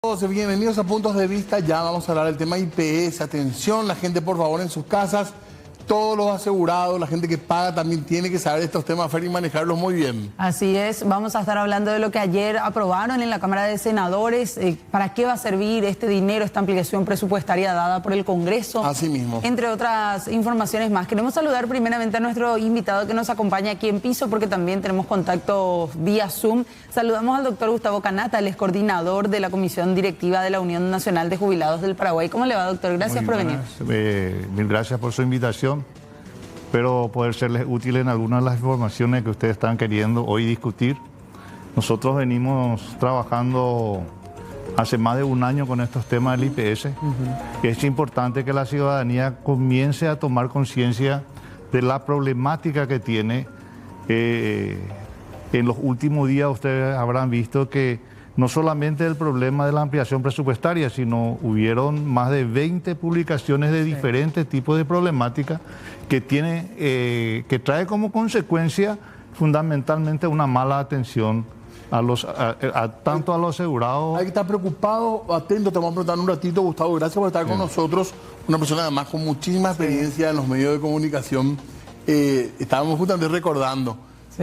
Todos bienvenidos a Puntos de Vista. Ya vamos a hablar del tema IPS. Atención, la gente, por favor, en sus casas. Todos los asegurados, la gente que paga también tiene que saber estos temas, Fer, y manejarlos muy bien. Así es, vamos a estar hablando de lo que ayer aprobaron en la Cámara de Senadores, para qué va a servir este dinero, esta ampliación presupuestaria dada por el Congreso. Así mismo. Entre otras informaciones más. Queremos saludar primeramente a nuestro invitado que nos acompaña aquí en piso, porque también tenemos contacto vía Zoom. Saludamos al doctor Gustavo Canata, él es coordinador de la Comisión Directiva de la Unión Nacional de Jubilados del Paraguay. ¿Cómo le va, doctor? Gracias por venir. Mil gracias por su invitación. Espero poder serles útil en algunas de las informaciones que ustedes están queriendo hoy discutir. Nosotros venimos trabajando hace más de un año con estos temas del IPS. Es importante que la ciudadanía comience a tomar conciencia de la problemática que tiene. En los últimos días ustedes habrán visto que no solamente el problema de la ampliación presupuestaria, sino hubieron más de 20 publicaciones de diferentes tipos de problemática que trae como consecuencia fundamentalmente una mala atención tanto a los asegurados. Hay que estar preocupado, atento. Te vamos a preguntar un ratito, Gustavo. Gracias por estar con nosotros. Una persona además con muchísima experiencia en los medios de comunicación. Estábamos justamente recordando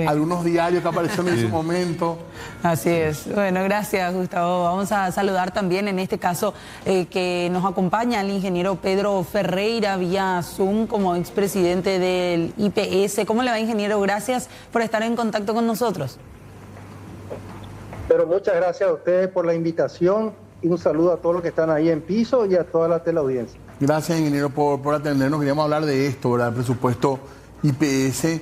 algunos diarios que aparecieron en su momento. Así es. Bueno, gracias, Gustavo. Vamos a saludar también en este caso que nos acompaña el ingeniero Pedro Ferreira vía Zoom como expresidente del IPS. ¿Cómo le va, ingeniero? Gracias por estar en contacto con nosotros. Pero muchas gracias a ustedes por la invitación y un saludo a todos los que están ahí en piso y a toda la teleaudiencia. Gracias, ingeniero, por atendernos. Queríamos hablar de esto, ¿verdad? El presupuesto IPS.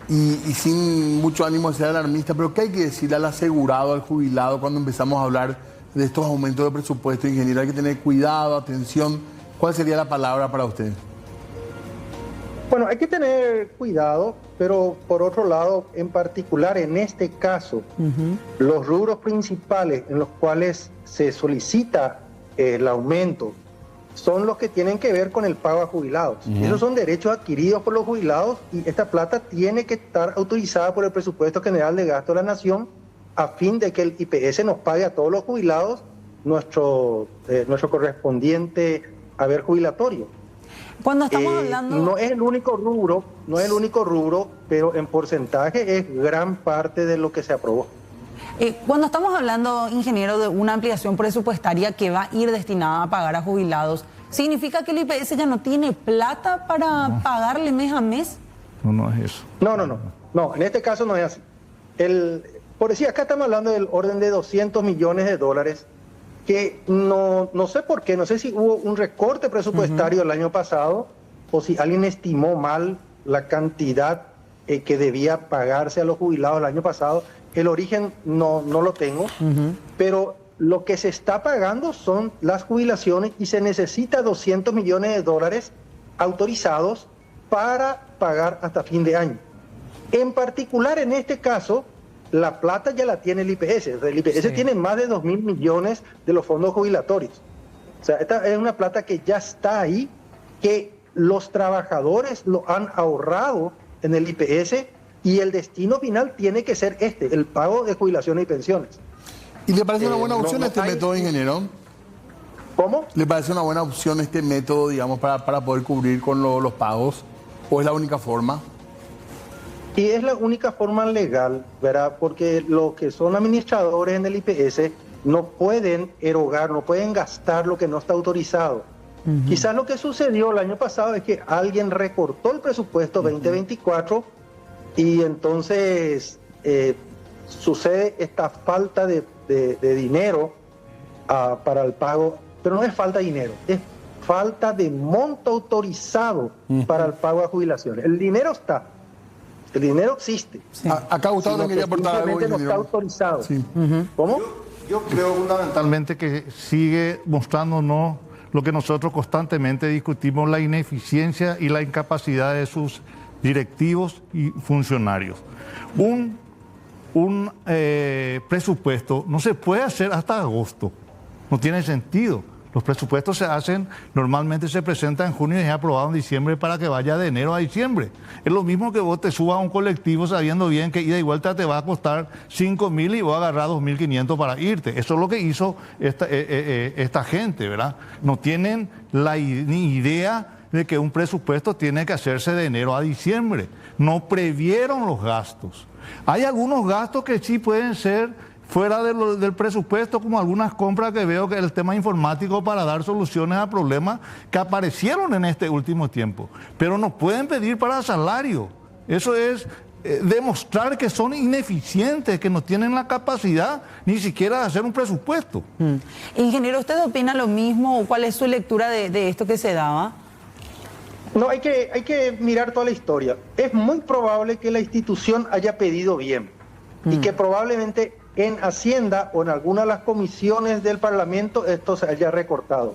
Y sin mucho ánimo de ser alarmista, pero ¿qué hay que decirle al asegurado, al jubilado, cuando empezamos a hablar de estos aumentos de presupuesto, ingeniero? Hay que tener cuidado, atención. ¿Cuál sería la palabra para usted? Bueno, hay que tener cuidado, pero por otro lado, en particular en este caso, los rubros principales en los cuales se solicita el aumento son los que tienen que ver con el pago a jubilados. Esos son derechos adquiridos por los jubilados y esta plata tiene que estar autorizada por el Presupuesto General de Gasto de la Nación a fin de que el IPS nos pague a todos los jubilados nuestro correspondiente haber jubilatorio. Cuando estamos hablando... No es el único rubro, pero en porcentaje es gran parte de lo que se aprobó. Cuando estamos hablando, ingeniero, de una ampliación presupuestaria que va a ir destinada a pagar a jubilados, ¿significa que el IPS ya no tiene plata para pagarle mes a mes? No es eso. No, en este caso no es así. Por decir, acá estamos hablando del orden de 200 millones de dólares, que no sé por qué, no sé si hubo un recorte presupuestario el año pasado o si alguien estimó mal la cantidad que debía pagarse a los jubilados el año pasado. El origen no lo tengo, pero lo que se está pagando son las jubilaciones y se necesita 200 millones de dólares autorizados para pagar hasta fin de año. En particular, en este caso, la plata ya la tiene el IPS. El IPS tiene más de 2.000 millones de los fondos jubilatorios. O sea, esta es una plata que ya está ahí, que los trabajadores lo han ahorrado en el IPS. Y el destino final tiene que ser el pago de jubilaciones y pensiones. ¿Y le parece una buena opción este método, ingeniero? ¿Cómo? ¿Le parece una buena opción este método, digamos, para poder cubrir con los pagos? ¿O es la única forma? Y es la única forma legal, ¿verdad? Porque los que son administradores en el IPS no pueden erogar, no pueden gastar lo que no está autorizado. Quizás lo que sucedió el año pasado es que alguien recortó el presupuesto 2024 y entonces sucede esta falta de dinero para el pago, pero no es falta de dinero, es falta de monto autorizado para el pago a jubilaciones. El dinero está, el dinero existe. Sí. Acá Gustavo no quería aportar algo, no está autorizado. Sí. ¿Cómo? Yo creo fundamentalmente que sigue mostrándonos lo que nosotros constantemente discutimos, la ineficiencia y la incapacidad de sus directivos y funcionarios. Un presupuesto no se puede hacer hasta agosto, no tiene sentido. Los presupuestos se hacen, normalmente se presentan en junio y es aprobado en diciembre para que vaya de enero a diciembre. Es lo mismo que vos te subas a un colectivo sabiendo bien que ida y vuelta te va a costar 5.000 y vos agarrás 2.500 para irte. Eso es lo que hizo esta gente, ¿verdad? No tienen ni idea de que un presupuesto tiene que hacerse de enero a diciembre. No previeron los gastos. Hay algunos gastos que sí pueden ser fuera del presupuesto, como algunas compras que veo que el tema informático para dar soluciones a problemas que aparecieron en este último tiempo. Pero no pueden pedir para salario. Eso es demostrar que son ineficientes, que no tienen la capacidad ni siquiera de hacer un presupuesto. Ingeniero, ¿usted opina lo mismo? ¿Cuál es su lectura de esto que se daba? No, hay que mirar toda la historia. Es muy probable que la institución haya pedido bien y que probablemente en Hacienda o en alguna de las comisiones del Parlamento esto se haya recortado.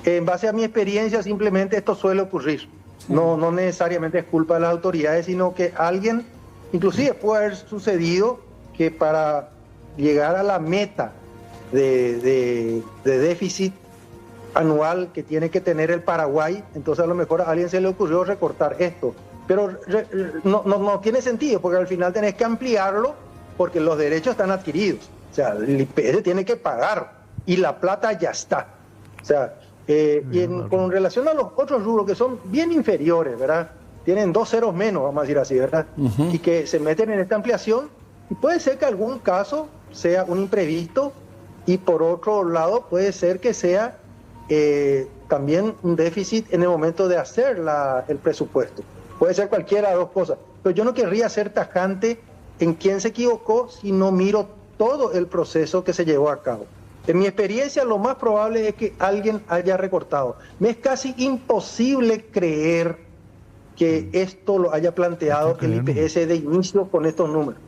En base a mi experiencia, simplemente esto suele ocurrir. Sí. No necesariamente es culpa de las autoridades, sino que alguien, inclusive puede haber sucedido que para llegar a la meta de déficit anual que tiene que tener el Paraguay, entonces a lo mejor a alguien se le ocurrió recortar esto. Pero no tiene sentido, porque al final tenés que ampliarlo porque los derechos están adquiridos. O sea, el IPS tiene que pagar y la plata ya está. O sea, con relación a los otros rubros que son bien inferiores, ¿verdad? Tienen 2 ceros menos, vamos a decir así, ¿verdad? Y que se meten en esta ampliación, y puede ser que algún caso sea un imprevisto, y por otro lado puede ser que sea también un déficit en el momento de hacer el presupuesto. Puede ser cualquiera de dos cosas. Pero yo no querría ser tajante en quién se equivocó si no miro todo el proceso que se llevó a cabo. En mi experiencia, lo más probable es que alguien haya recortado. Me es casi imposible creer que esto lo haya planteado el IPS de inicio con estos números.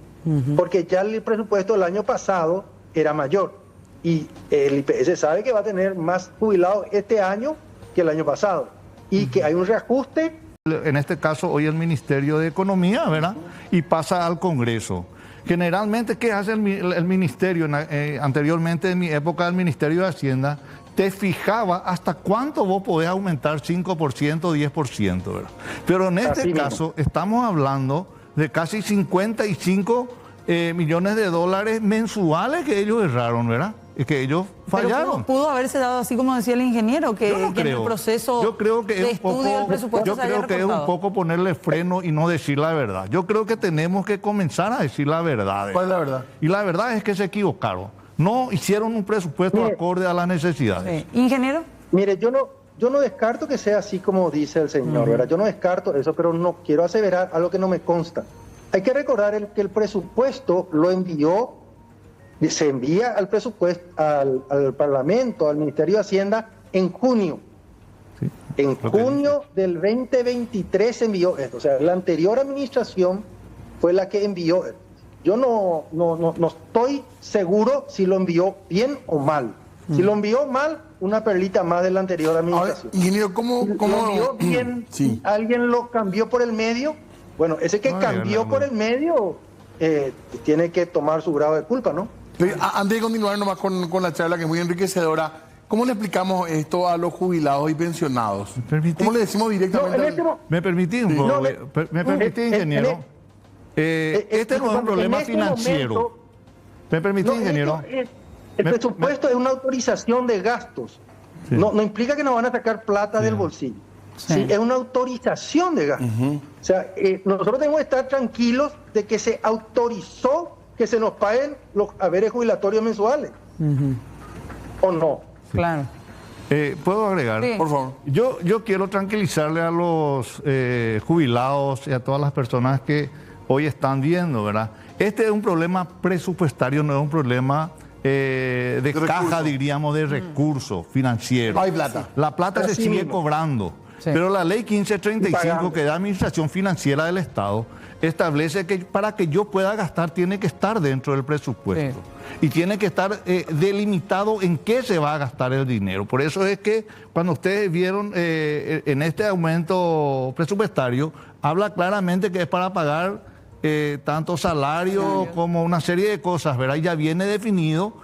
Porque ya el presupuesto del año pasado era mayor. Y el IPS sabe que va a tener más jubilados este año que el año pasado. Y que hay un reajuste. En este caso, hoy el Ministerio de Economía, ¿verdad? Y pasa al Congreso. Generalmente, ¿qué hace el Ministerio? Anteriormente, en mi época, el Ministerio de Hacienda te fijaba hasta cuánto vos podés aumentar, 5%, 10%, ¿verdad? Pero en este caso, estamos hablando de casi 55 millones de dólares mensuales que ellos erraron, ¿verdad? Es que ellos fallaron. Pero pudo haberse dado así como decía el ingeniero, que en el proceso de estudio del presupuesto se haya recortado. Yo creo que es un poco ponerle freno y no decir la verdad. Yo creo que tenemos que comenzar a decir la verdad. ¿Cuál es la verdad? Y la verdad es que se equivocaron. No hicieron un presupuesto acorde a las necesidades. Sí. ¿Ingeniero? Mire, yo no descarto que sea así como dice el señor, ¿verdad? Yo no descarto eso, pero no quiero aseverar algo que no me consta. Hay que recordar que el presupuesto se envía al presupuesto, al Parlamento, al Ministerio de Hacienda en junio. Sí, en junio del 2023 se envió esto. O sea, la anterior administración fue la que envió esto. Yo no estoy seguro si lo envió bien o mal. Si lo envió mal, una perlita más de la anterior administración. Ahora, ingeniero, ¿cómo lo envió bien? Sí. ¿Alguien lo cambió por el medio? Bueno, ese que cambió por el medio tiene que tomar su grado de culpa, ¿no? Antes de continuar nomás con la charla, que es muy enriquecedora, ¿cómo le explicamos esto a los jubilados y pensionados? ¿Cómo le decimos directamente? ¿Me permitís un poco? ¿Me permitís, ingeniero? Este no es un problema financiero. ¿Me permitís, ingeniero? El presupuesto es una autorización de gastos. Sí. No implica que nos van a sacar plata del bolsillo. Sí, es una autorización de gastos. O sea, nosotros tenemos que estar tranquilos de que se autorizó que se nos paguen los haberes jubilatorios mensuales. ¿O no? Sí. Claro. ¿Puedo agregar? Sí. Por favor. Yo quiero tranquilizarle a los jubilados y a todas las personas que hoy están viendo, ¿verdad? Este es un problema presupuestario, no es un problema de caja, diríamos, de recursos financieros. Hay plata. La plata se sigue cobrando. Sí. Pero la ley 1535 que da Administración Financiera del Estado establece que para que yo pueda gastar tiene que estar dentro del presupuesto. Sí. Y tiene que estar delimitado en qué se va a gastar el dinero. Por eso es que cuando ustedes vieron en este aumento presupuestario, habla claramente que es para pagar tanto salario como una serie de cosas, ¿verdad? Ya viene definido.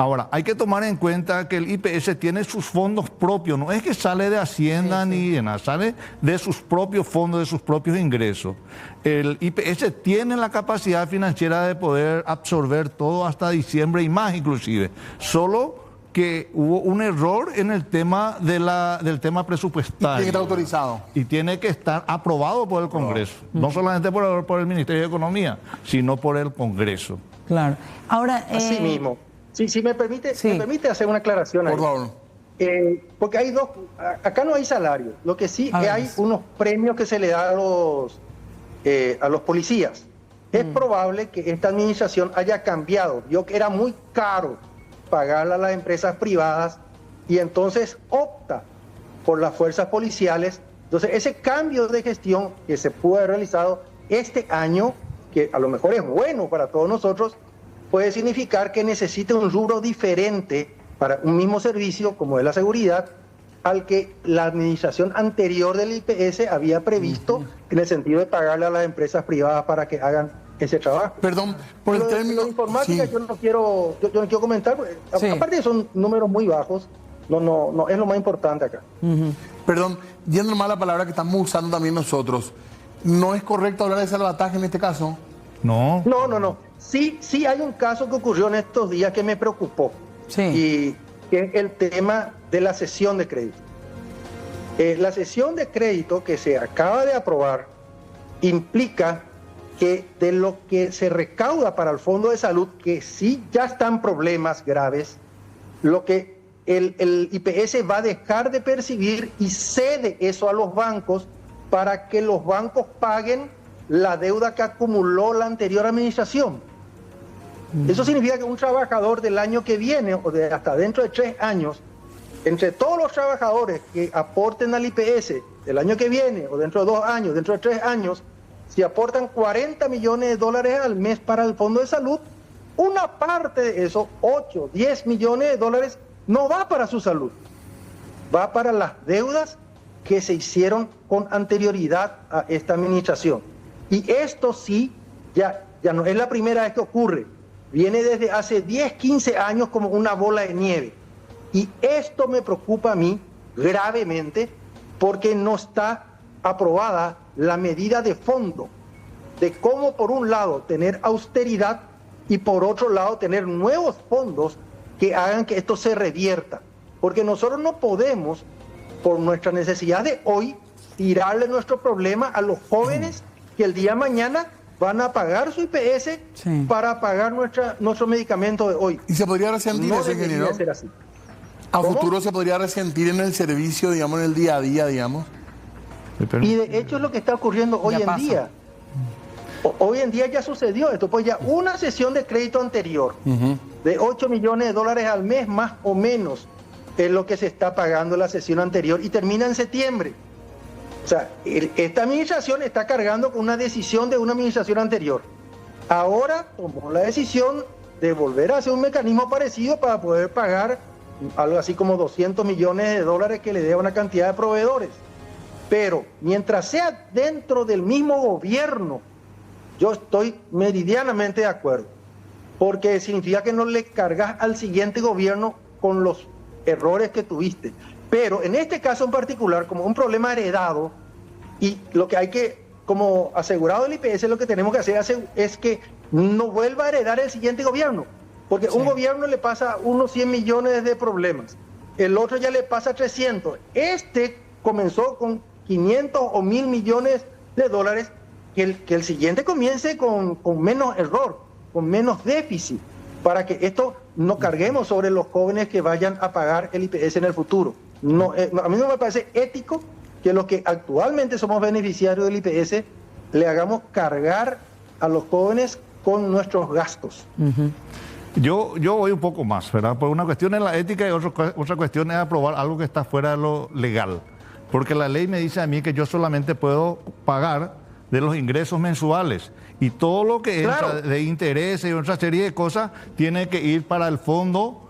Ahora, hay que tomar en cuenta que el IPS tiene sus fondos propios, no es que sale de Hacienda ni de nada, sale de sus propios fondos, de sus propios ingresos. El IPS tiene la capacidad financiera de poder absorber todo hasta diciembre y más inclusive, solo que hubo un error en el tema del tema presupuestario. Y tiene que estar autorizado. Y tiene que estar aprobado por el Congreso, no solamente por el Ministerio de Economía, sino por el Congreso. Claro. Ahora, Así mismo. Si me permite hacer una aclaración ahí. Por favor. Porque hay dos, acá no hay salario, lo que sí hay unos premios que se le da a los policías. Es probable que esta administración haya cambiado, vio que era muy caro pagarle a las empresas privadas y entonces opta por las fuerzas policiales. Entonces ese cambio de gestión que se pudo haber realizado este año, que a lo mejor es bueno para todos nosotros, puede significar que necesita un rubro diferente para un mismo servicio, como es la seguridad, al que la administración anterior del IPS había previsto, en el sentido de pagarle a las empresas privadas para que hagan ese trabajo. Perdón, por el término... De informática yo no quiero comentar, porque, aparte de son números muy bajos, no es lo más importante acá. Perdón, yendo más a la palabra que estamos usando también nosotros, ¿no es correcto hablar de salvataje en este caso? No. No. Sí hay un caso que ocurrió en estos días que me preocupó. Sí. Y que es el tema de la cesión de crédito. La cesión de crédito que se acaba de aprobar implica que de lo que se recauda para el Fondo de Salud, que sí ya están problemas graves, lo que el IPS va a dejar de percibir y cede eso a los bancos para que los bancos paguen la deuda que acumuló la anterior administración. Eso significa que un trabajador del año que viene o hasta dentro de 3 años, entre todos los trabajadores que aporten al IPS el año que viene o dentro de 2 años, dentro de 3 años, si aportan 40 millones de dólares al mes para el Fondo de Salud, una parte de esos 8, 10 millones de dólares no va para su salud, va para las deudas que se hicieron con anterioridad a esta administración. Y esto sí, ya no es la primera vez que ocurre. Viene desde hace 10, 15 años como una bola de nieve. Y esto me preocupa a mí gravemente porque no está aprobada la medida de fondo de cómo, por un lado, tener austeridad y, por otro lado, tener nuevos fondos que hagan que esto se revierta. Porque nosotros no podemos, por nuestra necesidad de hoy, tirarle nuestro problema a los jóvenes que el día de mañana van a pagar su IPS para pagar nuestro medicamento de hoy. ¿Y se podría resentir eso, ingeniero? Ser así. ¿A futuro se podría resentir en el servicio, digamos, en el día a día, digamos? Y de hecho es lo que está ocurriendo hoy en día. Hoy en día ya sucedió esto, pues ya una sesión de crédito anterior de 8 millones de dólares al mes, más o menos, es lo que se está pagando la sesión anterior y termina en septiembre. O sea, esta administración está cargando con una decisión de una administración anterior. Ahora tomó la decisión de volver a hacer un mecanismo parecido para poder pagar algo así como 200 millones de dólares que le dé a una cantidad de proveedores. Pero mientras sea dentro del mismo gobierno, yo estoy meridianamente de acuerdo, porque significa que no le cargas al siguiente gobierno con los errores que tuviste. Pero en este caso en particular, como un problema heredado, y lo que hay que, como asegurado del IPS, lo que tenemos que hacer es que no vuelva a heredar el siguiente gobierno, porque un gobierno le pasa unos 100 millones de problemas, el otro ya le pasa 300, este comenzó con 500 o 1000 millones de dólares, que el siguiente comience con menos error, con menos déficit, para que esto no carguemos sobre los jóvenes que vayan a pagar el IPS en el futuro. No, a mí no me parece ético que los que actualmente somos beneficiarios del IPS le hagamos cargar a los jóvenes con nuestros gastos. Yo voy un poco más, ¿verdad? Por una cuestión es la ética y otra cuestión es aprobar algo que está fuera de lo legal. Porque la ley me dice a mí que yo solamente puedo pagar de los ingresos mensuales y todo lo que entra de intereses y otra serie de cosas tiene que ir para el fondo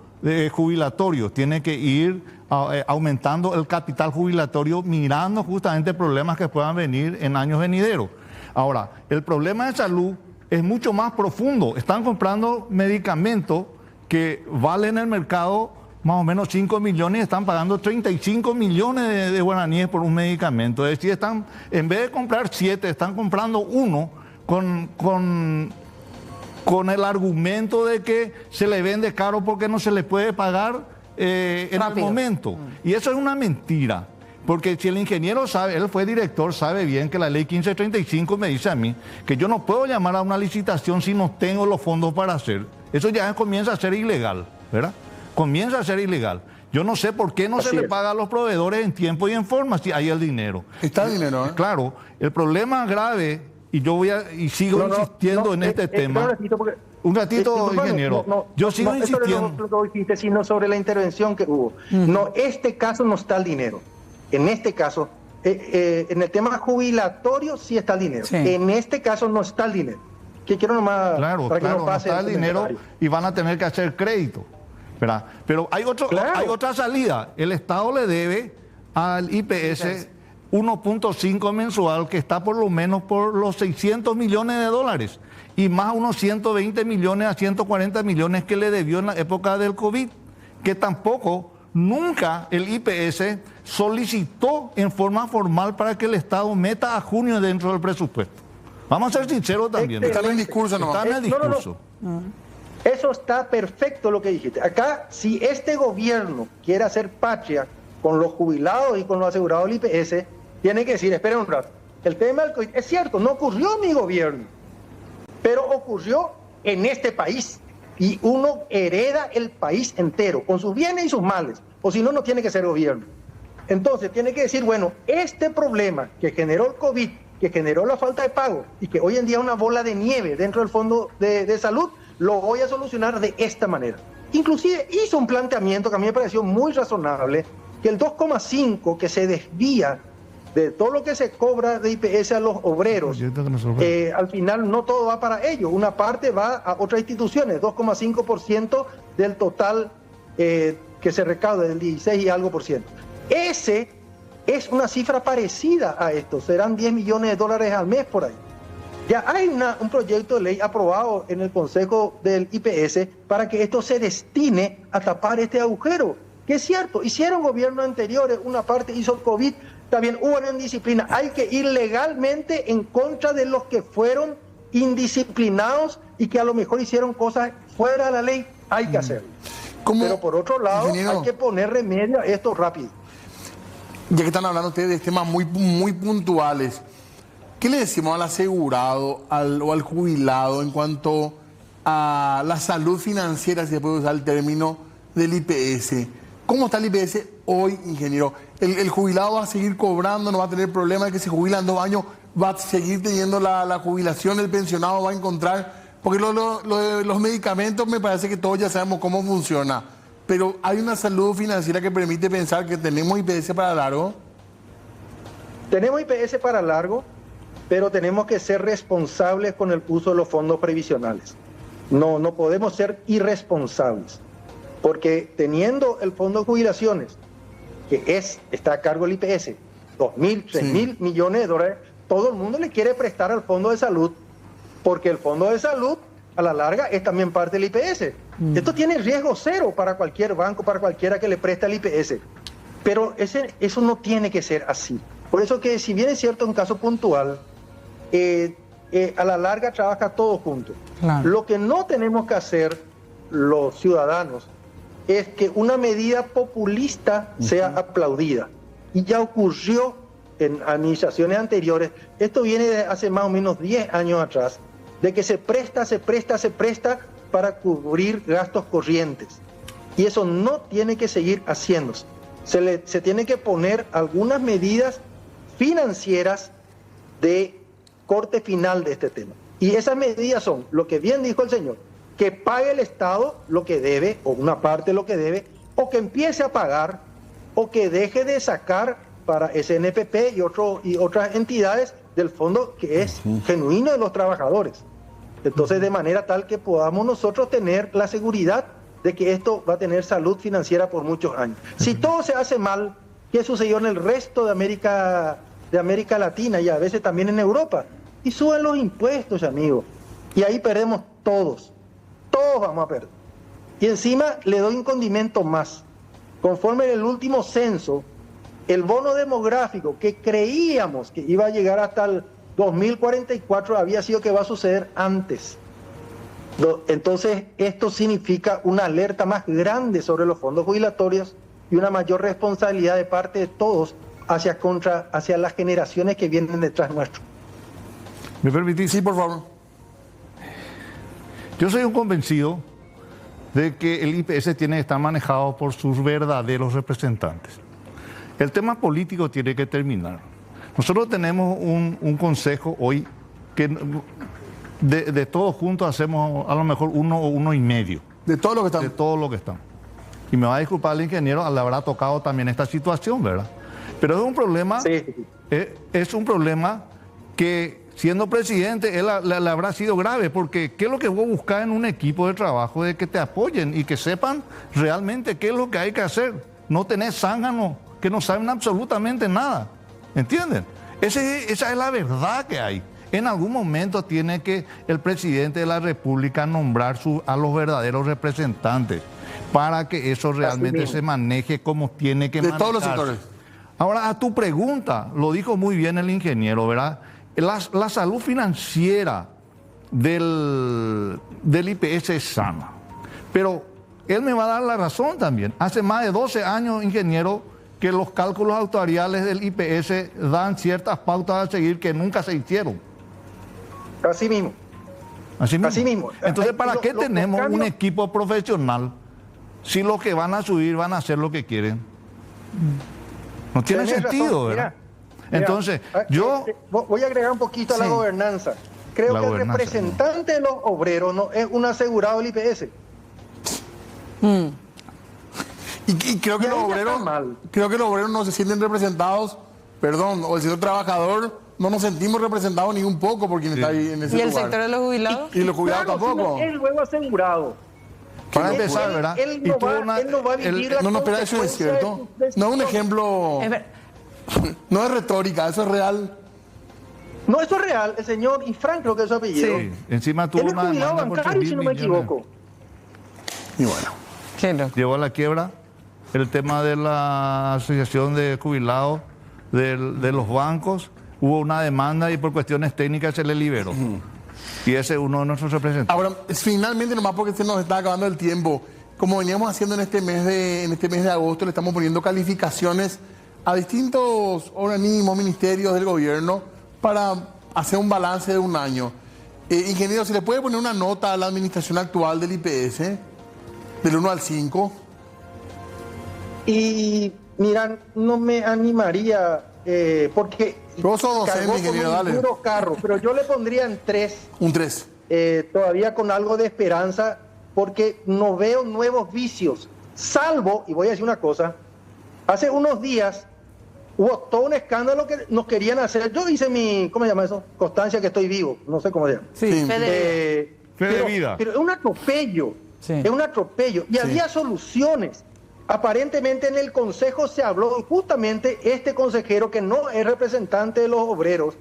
jubilatorio, tiene que ir aumentando el capital jubilatorio, mirando justamente problemas que puedan venir en años venideros. Ahora, el problema de salud es mucho más profundo. Están comprando medicamentos que vale en el mercado más o menos 5 millones y están pagando 35 millones de guaraníes por un medicamento. Es decir, están, en vez de comprar 7, están comprando uno con el argumento de que se le vende caro porque no se le puede pagar en el momento. Y eso es una mentira. Porque si el ingeniero sabe, él fue director, sabe bien que la ley 1535 me dice a mí que yo no puedo llamar a una licitación si no tengo los fondos para hacer. Eso ya comienza a ser ilegal, ¿verdad? Comienza a ser ilegal. Yo no sé por qué no se le paga a los proveedores en tiempo y en forma si hay el dinero. Está el dinero, ¿eh? Claro, el problema grave, y yo sigo insistiendo en este tema. Un ratito, ingeniero. Yo sigo insistiendo. No es lo que dijiste, sino sobre la intervención que hubo. No, este caso no está el dinero. En este caso, en el tema jubilatorio sí está el dinero. Sí. En este caso no está el dinero. Que quiero nomás para que no pase está el dinero y van a tener que hacer crédito, ¿verdad? Pero hay otra salida. El Estado le debe al IPS 1.5 mensual, que está por lo menos por los 600 millones de dólares y más unos 120 millones a 140 millones que le debió en la época del COVID, que tampoco nunca el IPS solicitó en forma formal para que el Estado meta a junio dentro del presupuesto. Vamos a ser sinceros también. Está en el discurso, ¿no? Está en el discurso. Eso está perfecto lo que dijiste. Acá, si este gobierno quiere hacer patria con los jubilados y con los asegurados del IPS, tiene que decir, esperen un rato, el tema del COVID, es cierto, no ocurrió en mi gobierno, pero ocurrió en este país. Y uno hereda el país entero, con sus bienes y sus males, o si no, no tiene que ser gobierno. Entonces, tiene que decir, bueno, este problema que generó el COVID, que generó la falta de pago, y que hoy en día es una bola de nieve dentro del Fondo de Salud, lo voy a solucionar de esta manera. Inclusive hizo un planteamiento que a mí me pareció muy razonable, que el 2,5 que se desvía de todo lo que se cobra de IPS a los obreros, al final no todo va para ellos, una parte va a otras instituciones, 2,5% del total que se recauda, del 16 y algo por ciento. Ese es una cifra parecida a esto, serán 10 millones de dólares al mes por ahí. Ya hay un proyecto de ley aprobado en el Consejo del IPS para que esto se destine a tapar este agujero, que es cierto, hicieron gobiernos anteriores, una parte hizo el COVID, también hubo una indisciplina. Hay que ir legalmente en contra de los que fueron indisciplinados y que a lo mejor hicieron cosas fuera de la ley. Hay que hacerlo. Pero por otro lado, hay que poner remedio a esto rápido. Ya que están hablando ustedes de temas muy puntuales, ¿qué le decimos al asegurado o al jubilado en cuanto a la salud financiera, si se puede usar el término, del IPS? ¿Cómo está el IPS hoy, ingeniero? ¿El jubilado va a seguir cobrando, no va a tener problema de que se jubila en 2 años, va a seguir teniendo la jubilación, el pensionado va a encontrar? Porque lo de los medicamentos me parece que todos ya sabemos cómo funciona, pero ¿hay una salud financiera que permite pensar que tenemos IPS para largo? Tenemos IPS para largo, pero tenemos que ser responsables con el uso de los fondos previsionales. No podemos ser irresponsables. Porque teniendo el fondo de jubilaciones, que está a cargo del IPS, 2.000, 3.000 millones de dólares, todo el mundo le quiere prestar al fondo de salud, porque el fondo de salud, a la larga, es también parte del IPS. Esto tiene riesgo cero para cualquier banco, para cualquiera que le preste al IPS. Pero eso no tiene que ser así. Por eso que, si bien es cierto un caso puntual, a la larga trabaja todo junto. Claro. Lo que no tenemos que hacer los ciudadanos es que una medida populista sea aplaudida. Y ya ocurrió en administraciones anteriores, esto viene de hace más o menos 10 años atrás, de que se presta para cubrir gastos corrientes. Y eso no tiene que seguir haciéndose. Se tiene que poner algunas medidas financieras de corte final de este tema. Y esas medidas son, lo que bien dijo el señor, que pague el Estado lo que debe, o una parte de lo que debe, o que empiece a pagar, o que deje de sacar para SNPP y otras entidades del fondo que es genuino de los trabajadores. Entonces, de manera tal que podamos nosotros tener la seguridad de que esto va a tener salud financiera por muchos años. Si todo se hace mal, ¿qué sucedió en el resto de América Latina y a veces también en Europa? Y suben los impuestos, amigos. Y ahí perdemos todos. Todos vamos a perder. Y encima le doy un condimento más. Conforme en el último censo, el bono demográfico que creíamos que iba a llegar hasta el 2044 había sido que va a suceder antes. Entonces, esto significa una alerta más grande sobre los fondos jubilatorios y una mayor responsabilidad de parte de todos hacia las generaciones que vienen detrás nuestro. ¿Me permitís? Sí, por favor. Yo soy un convencido de que el IPS tiene que estar manejado por sus verdaderos representantes. El tema político tiene que terminar. Nosotros tenemos un consejo hoy que de todos juntos hacemos a lo mejor 1 o 1,5. De todo lo que están. De todo lo que están. Y me va a disculpar el ingeniero, le habrá tocado también esta situación, ¿verdad? Pero es un problema, Sí. Es un problema que siendo presidente él le habrá sido grave, porque ¿qué es lo que vos buscás en un equipo de trabajo? De que te apoyen y que sepan realmente qué es lo que hay que hacer. No tenés zánganos que no saben absolutamente nada, ¿entienden? Esa es la verdad que hay. En algún momento tiene que el presidente de la República nombrar a los verdaderos representantes para que eso realmente se maneje como tiene que manejarse. De todos los sectores. Ahora, a tu pregunta, lo dijo muy bien el ingeniero, ¿verdad? La salud financiera del IPS es sana. Pero él me va a dar la razón también. Hace más de 12 años, ingeniero, que los cálculos actuariales del IPS dan ciertas pautas a seguir que nunca se hicieron. Así mismo. Así mismo. Entonces, ¿para qué los tenemos cambios- un equipo profesional si los que van a subir van a hacer lo que quieren? No tiene Tenés sentido, razón. ¿verdad? Mira, Entonces, yo... voy a agregar un poquito a la Sí. gobernanza. Creo La que el gobernanza, representante de los obreros no es un asegurado del IPS. Y creo que Y los ahí ya obreros, está mal. creo que los obreros no se sienten representados, perdón, o el sector trabajador, no nos sentimos representados ni un poco por quien está ahí en ese ¿Y el lugar. sector de los jubilados? Y los jubilados Claro, tampoco. si no es luego asegurado. Para Él- empezar, él- ¿verdad? Él Y no, tuvo va, él no va a vivir la No, no, espera, eso es consecuencia de cierto. sus No es un decisiones. ejemplo, Es ver- no es retórica, eso es real. No, eso es real. El señor Ifrán, creo que es su apellido. Sí, encima tuvo Él es una jubilado demanda por bancario, 3.000 si no me millones. equivoco. Y bueno. Qué loco. Llevó a la quiebra el tema de la asociación de jubilados de los bancos. Hubo una demanda y por cuestiones técnicas se le liberó. Y ese es uno de nuestros representantes. Ahora, finalmente, nomás porque se nos está acabando el tiempo, como veníamos haciendo en este mes de agosto, le estamos poniendo calificaciones a distintos organismos, ministerios del gobierno para hacer un balance de un año. Ingeniero, ¿se le puede poner una nota a la administración actual del IPS? Del 1 al 5. Y mira, no me animaría porque Vos sos docente, cargó con ingeniero, un dale. duro carro, pero yo le pondría en 3, Un 3. todavía con algo de esperanza, porque no veo nuevos vicios, salvo, y voy a decir una cosa, hace unos días hubo todo un escándalo que nos querían hacer. Yo hice mi, ¿cómo se llama eso? Constancia que estoy vivo, no sé cómo se llama. Sí, Sí. Fede. Fe de pero, vida. pero es un atropello, Sí. es un atropello. Y había soluciones. Aparentemente en el Consejo se habló, justamente este consejero que no es representante de los obreros,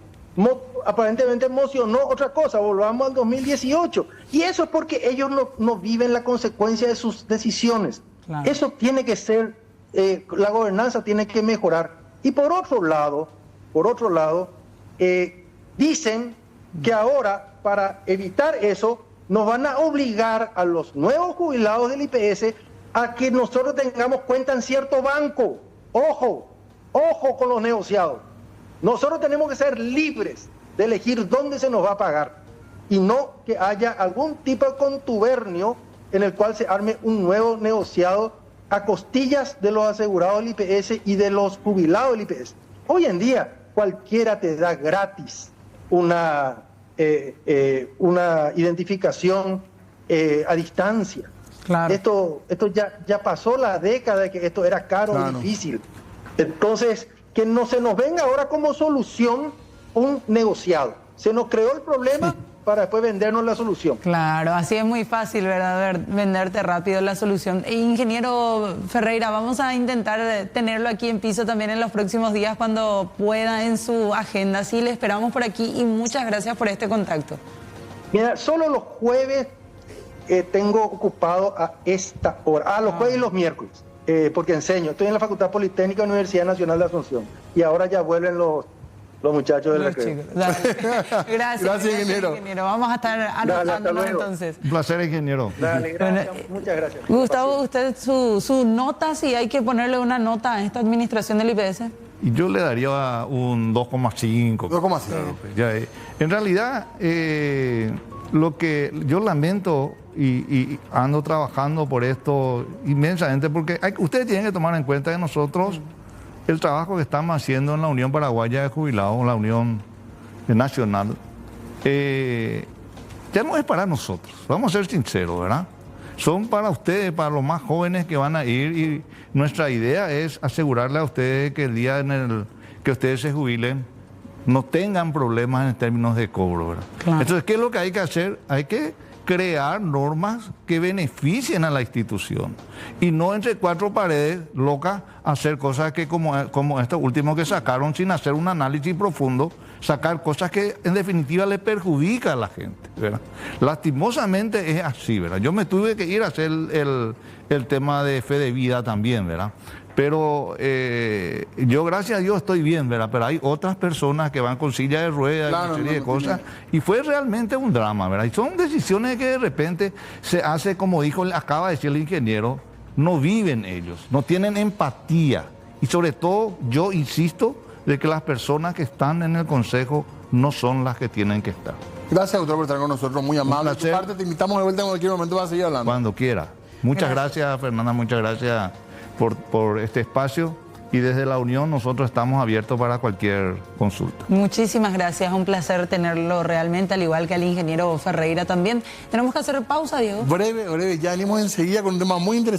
aparentemente emocionó otra cosa, volvamos al 2018. Y eso es porque ellos no viven la consecuencia de sus decisiones. Claro. Eso tiene que ser, la gobernanza tiene que mejorar. Y por otro lado, dicen que ahora, para evitar eso, nos van a obligar a los nuevos jubilados del IPS a que nosotros tengamos cuenta en cierto banco. Ojo con los negociados. Nosotros tenemos que ser libres de elegir dónde se nos va a pagar y no que haya algún tipo de contubernio en el cual se arme un nuevo negociado a costillas de los asegurados del IPS y de los jubilados del IPS. Hoy en día cualquiera te da gratis una identificación a distancia. Claro. Esto ya pasó la década de que esto era caro Claro. y difícil. Entonces, que no se nos venga ahora como solución un negociado. Se nos creó el problema para después vendernos la solución. Claro, así es muy fácil, ¿verdad? Venderte rápido la solución. Ingeniero Ferreira, vamos a intentar tenerlo aquí en piso también en los próximos días cuando pueda en su agenda. Sí, le esperamos por aquí y muchas gracias por este contacto. Mira, solo los jueves tengo ocupado a esta hora, a los jueves y los miércoles, porque enseño. Estoy en la Facultad Politécnica Universidad Nacional de Asunción y ahora ya vuelven los muchachos del recreo. Gracias, ingeniero. Vamos a estar anotándonos entonces. Un placer, ingeniero. Dale, gracias. Muchas gracias. Gustavo, usted su nota, si hay que ponerle una nota a esta administración del IPS. Y yo le daría un 2,5. 2,5. En realidad, lo que yo lamento y ando trabajando por esto inmensamente, porque ustedes tienen que tomar en cuenta que nosotros, el trabajo que estamos haciendo en la Unión Paraguaya de Jubilados, la Unión Nacional, ya no es para nosotros, vamos a ser sinceros, ¿verdad? Son para ustedes, para los más jóvenes que van a ir, y nuestra idea es asegurarle a ustedes que el día en el que ustedes se jubilen no tengan problemas en términos de cobro, ¿verdad? Claro. Entonces, ¿qué es lo que hay que hacer? Hay que crear normas que beneficien a la institución y no entre cuatro paredes locas hacer cosas que como esto último que sacaron sin hacer un análisis profundo, sacar cosas que en definitiva le perjudica a la gente, ¿verdad? Lastimosamente es así, ¿verdad? Yo me tuve que ir a hacer el tema de fe de vida también, ¿verdad? Pero yo, gracias a Dios, estoy bien, ¿verdad? Pero hay otras personas que van con silla de ruedas y una serie de cosas. Y fue realmente un drama, ¿verdad? Y son decisiones que de repente se hace, como acaba de decir el ingeniero, no viven ellos, no tienen empatía. Y sobre todo, yo insisto de que las personas que están en el Consejo no son las que tienen que estar. Gracias, doctor, por estar con nosotros, muy amable. De tu parte, te invitamos de vuelta en cualquier momento para seguir hablando. Cuando quiera. Muchas gracias, Fernanda, muchas gracias por este espacio, y desde la Unión nosotros estamos abiertos para cualquier consulta. Muchísimas gracias, un placer tenerlo realmente, al igual que al ingeniero Ferreira también. Tenemos que hacer pausa, Diego. Breve, ya venimos enseguida con un tema muy interesante.